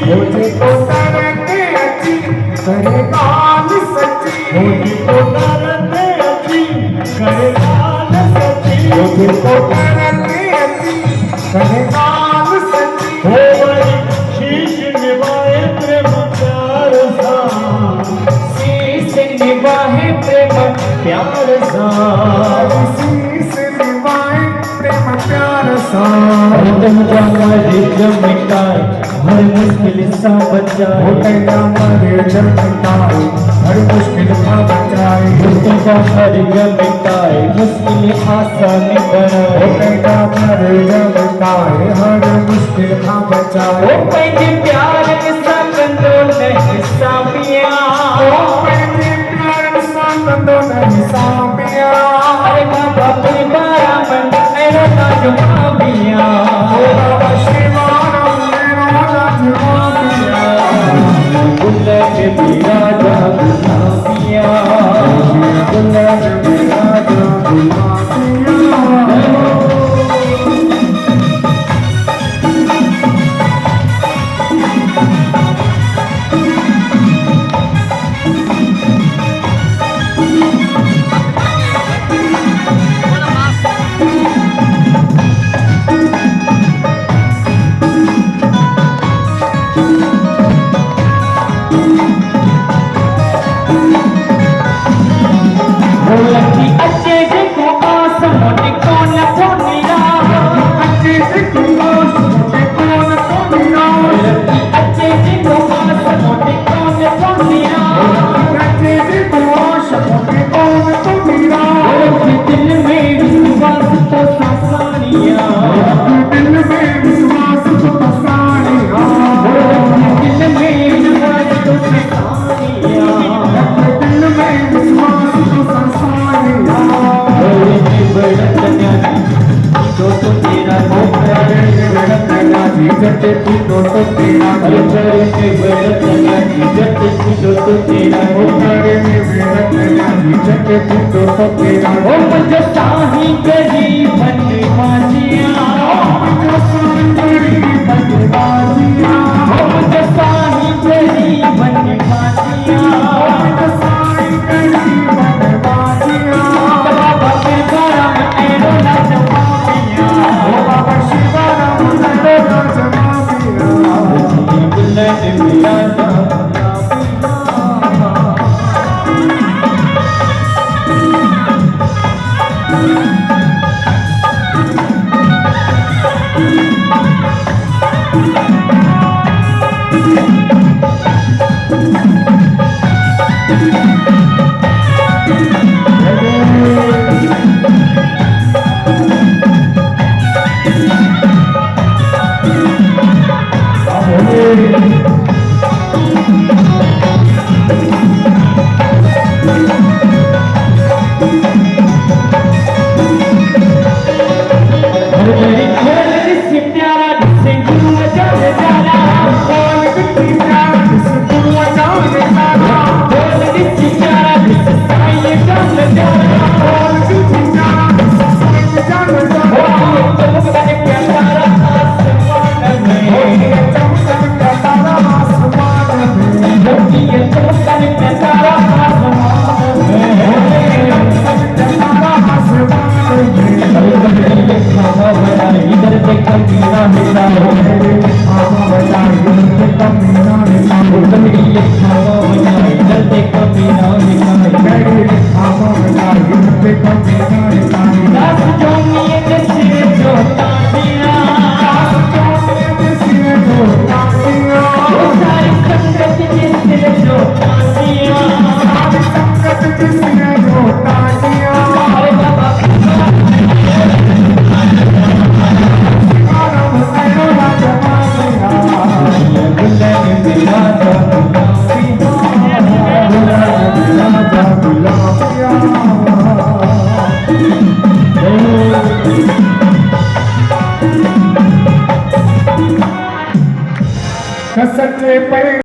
मुझे तो तरते अच्छी करे गाल सच्ची मुझे तो तरते अच्छी करे गाल सच्ची मुझे तो तरते अच्छी करे गाल सच्ची हो बड़ी शीश निभाए प्रेम प्यार सा शीश निभाए प्रेम प्यार सा शीश निभाए प्रेम प्यार सा तुम जाना रिज मिटाए हर मुश्किल सा बचाए होटैया मरे जब मिटाए हर मुश्किल का बचाए तुम जाना रिज मिटाए मुश्किल आसान बनाए होटैया मरे जब मिटाए हर मुश्किल का बचाए ओ पैजे प्यार सा कंदो नहीं सामिया ओ पैजे प्यार सा कंदो नहीं सामिया अरे बाबा परिवारा मन मेरो नाजुमा बिया ओ बाबा शिवानंद मेरो नाजुमा बिया गुल्ले के बिया जा गुलाबिया गुल्ले के बिया जा गुलाबिया जटे पीटो तो तेरा अरे करे में बेड़त लगा जटे पीटो तो तेरा ओ करे में बेड़त लगा जटे पीटो तो तेरा ओ मुझे साही गरी बनवाजिया जो सुंदरी बनवाजिया ओ मुझे साही गरी बनवाजिया जो साई गरी बनवाजिया बाबा फिर बारा में एरो ना जमामिया ओ बाबा शिवानंद मेरो नाजुमा बिया गुल्ले के बिया जा Thank you.